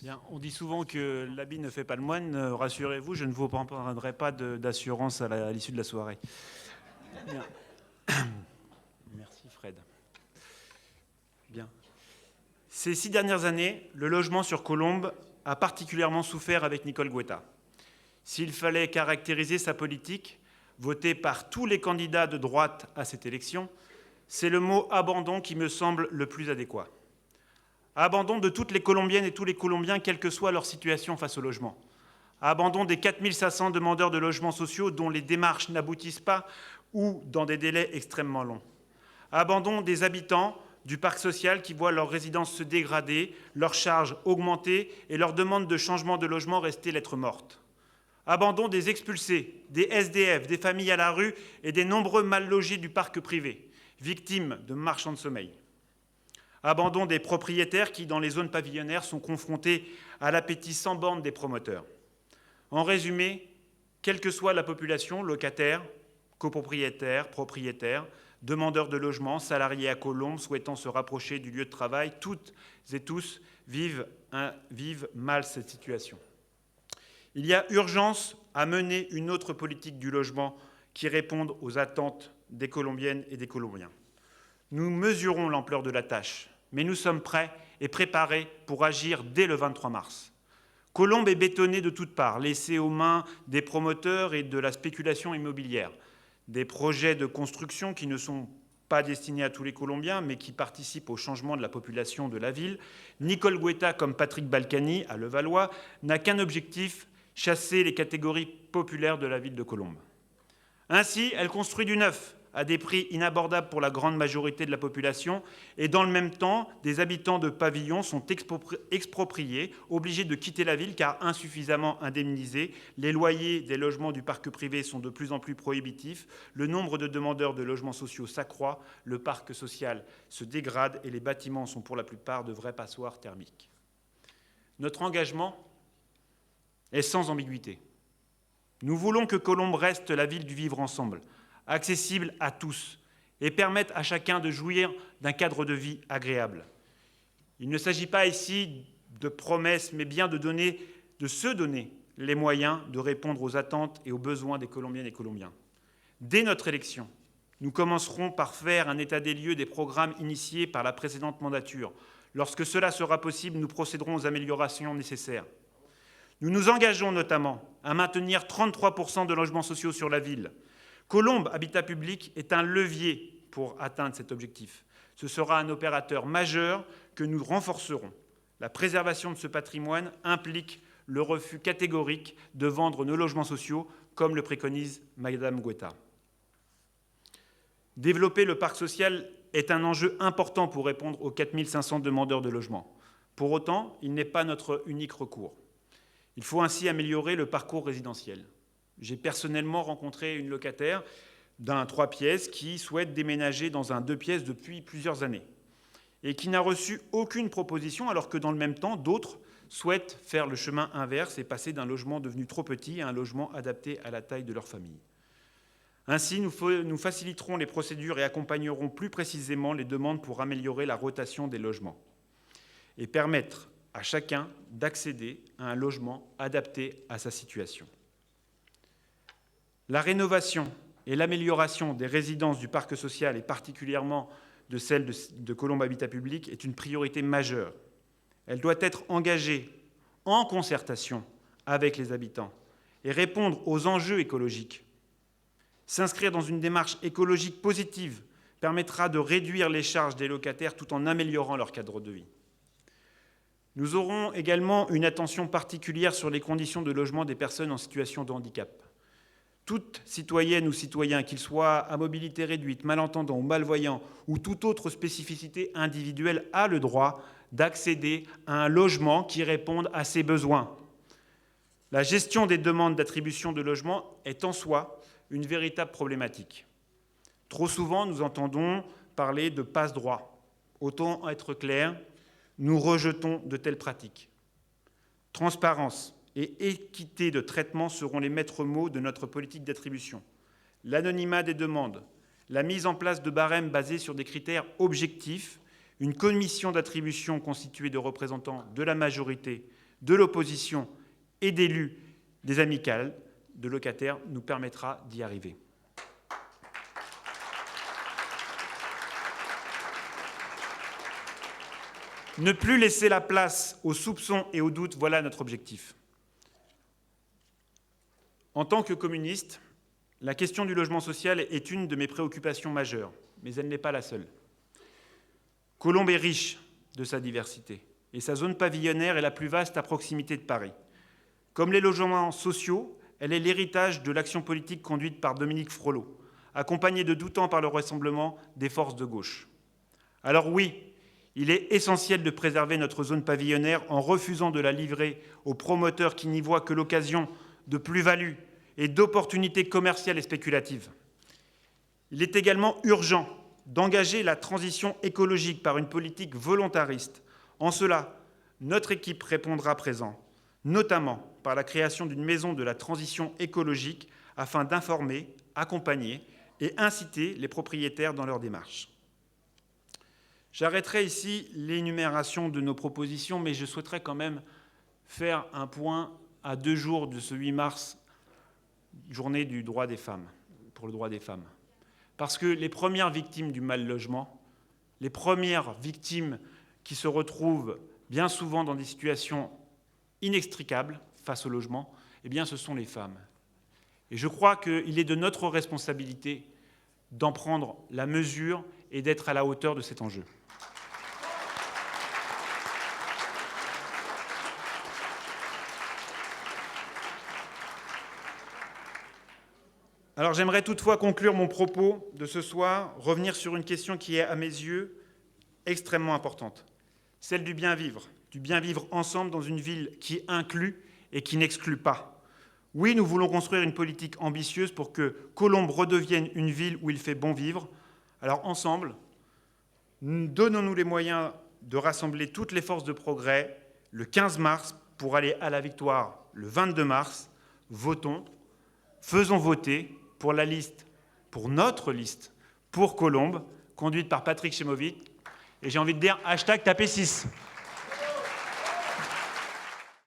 Bien, on dit souvent que l'habit ne fait pas le moine. Rassurez-vous, je ne vous prendrai pas d'assurance à l'issue de la soirée. Bien. Merci Fred. Bien. Ces 6 dernières années, le logement sur Colombes a particulièrement souffert avec Nicole Goueta. S'il fallait caractériser sa politique, votée par tous les candidats de droite à cette élection, c'est le mot abandon qui me semble le plus adéquat. Abandon de toutes les Colombiennes et tous les Colombiens, quelle que soit leur situation face au logement. Abandon des 4500 demandeurs de logements sociaux dont les démarches n'aboutissent pas ou dans des délais extrêmement longs. Abandon des habitants du parc social qui voient leur résidence se dégrader, leurs charges augmenter et leur demande de changement de logement rester lettre morte. Abandon des expulsés, des SDF, des familles à la rue et des nombreux mal logés du parc privé, victimes de marchands de sommeil. Abandon des propriétaires qui, dans les zones pavillonnaires, sont confrontés à l'appétit sans borne des promoteurs. En résumé, quelle que soit la population, locataires, copropriétaires, propriétaires, demandeurs de logement, salariés à Colombes, souhaitant se rapprocher du lieu de travail, toutes et tous vivent mal cette situation. Il y a urgence à mener une autre politique du logement qui réponde aux attentes des Colombiennes et des Colombiens. Nous mesurons l'ampleur de la tâche, mais nous sommes prêts et préparés pour agir dès le 23 mars. Colombes est bétonnée de toutes parts, laissée aux mains des promoteurs et de la spéculation immobilière. Des projets de construction qui ne sont pas destinés à tous les Colombiens, mais qui participent au changement de la population de la ville. Nicole Goueta, comme Patrick Balkany, à Levallois, n'a qu'un objectif, chasser les catégories populaires de la ville de Colombes. Ainsi, elle construit du neuf, à des prix inabordables pour la grande majorité de la population, et dans le même temps, des habitants de pavillons sont expropriés, obligés de quitter la ville car insuffisamment indemnisés. Les loyers des logements du parc privé sont de plus en plus prohibitifs, le nombre de demandeurs de logements sociaux s'accroît, le parc social se dégrade et les bâtiments sont pour la plupart de vrais passoires thermiques. Notre engagement est sans ambiguïté. Nous voulons que Colombes reste la ville du vivre ensemble, accessible à tous et permettre à chacun de jouir d'un cadre de vie agréable. Il ne s'agit pas ici de promesses, mais bien de se donner les moyens de répondre aux attentes et aux besoins des Colombiennes et Colombiens. Dès notre élection, nous commencerons par faire un état des lieux des programmes initiés par la précédente mandature. Lorsque cela sera possible, nous procéderons aux améliorations nécessaires. Nous nous engageons notamment à maintenir 33% de logements sociaux sur la ville. Colombes Habitat Public est un levier pour atteindre cet objectif. Ce sera un opérateur majeur que nous renforcerons. La préservation de ce patrimoine implique le refus catégorique de vendre nos logements sociaux, comme le préconise Madame Goueta. Développer le parc social est un enjeu important pour répondre aux 4500 demandeurs de logement. Pour autant, il n'est pas notre unique recours. Il faut ainsi améliorer le parcours résidentiel. J'ai personnellement rencontré une locataire d'un 3 pièces qui souhaite déménager dans un 2 pièces depuis plusieurs années et qui n'a reçu aucune proposition, alors que dans le même temps, d'autres souhaitent faire le chemin inverse et passer d'un logement devenu trop petit à un logement adapté à la taille de leur famille. Ainsi, nous faciliterons les procédures et accompagnerons plus précisément les demandes pour améliorer la rotation des logements et permettre à chacun d'accéder à un logement adapté à sa situation. La rénovation et l'amélioration des résidences du parc social, et particulièrement de celles de Colombes Habitat Public, est une priorité majeure. Elle doit être engagée en concertation avec les habitants et répondre aux enjeux écologiques. S'inscrire dans une démarche écologique positive permettra de réduire les charges des locataires tout en améliorant leur cadre de vie. Nous aurons également une attention particulière sur les conditions de logement des personnes en situation de handicap. Toute citoyenne ou citoyen, qu'il soit à mobilité réduite, malentendant ou malvoyant, ou toute autre spécificité individuelle, a le droit d'accéder à un logement qui réponde à ses besoins. La gestion des demandes d'attribution de logement est en soi une véritable problématique. Trop souvent, nous entendons parler de passe-droit. Autant être clair, nous rejetons de telles pratiques. Transparence et équité de traitement seront les maîtres mots de notre politique d'attribution. L'anonymat des demandes, la mise en place de barèmes basés sur des critères objectifs, une commission d'attribution constituée de représentants de la majorité, de l'opposition et d'élus des amicales de locataires nous permettra d'y arriver. Ne plus laisser la place aux soupçons et aux doutes, voilà notre objectif. En tant que communiste, la question du logement social est une de mes préoccupations majeures, mais elle n'est pas la seule. Colombes est riche de sa diversité, et sa zone pavillonnaire est la plus vaste à proximité de Paris. Comme les logements sociaux, elle est l'héritage de l'action politique conduite par Dominique Frollo, accompagnée de tout temps par le rassemblement des forces de gauche. Alors oui, il est essentiel de préserver notre zone pavillonnaire en refusant de la livrer aux promoteurs qui n'y voient que l'occasion de plus-value et d'opportunités commerciales et spéculatives. Il est également urgent d'engager la transition écologique par une politique volontariste. En cela, notre équipe répondra présent, notamment par la création d'une maison de la transition écologique afin d'informer, accompagner et inciter les propriétaires dans leur démarche. J'arrêterai ici l'énumération de nos propositions, mais je souhaiterais quand même faire un point à 2 jours de ce 8 mars, journée du droit des femmes, pour le droit des femmes. Parce que les premières victimes du mal-logement, les premières victimes qui se retrouvent bien souvent dans des situations inextricables face au logement, eh bien, ce sont les femmes. Et je crois qu'il est de notre responsabilité d'en prendre la mesure et d'être à la hauteur de cet enjeu. Alors j'aimerais toutefois conclure mon propos de ce soir, revenir sur une question qui est à mes yeux extrêmement importante, celle du bien vivre ensemble dans une ville qui inclut et qui n'exclut pas. Oui, nous voulons construire une politique ambitieuse pour que Colombes redevienne une ville où il fait bon vivre. Alors ensemble, donnons-nous les moyens de rassembler toutes les forces de progrès le 15 mars pour aller à la victoire le 22 mars. Votons, faisons voter pour la liste, pour notre liste, pour Colombes, conduite par Patrick Chemovic. Et j'ai envie de dire #Tapez6.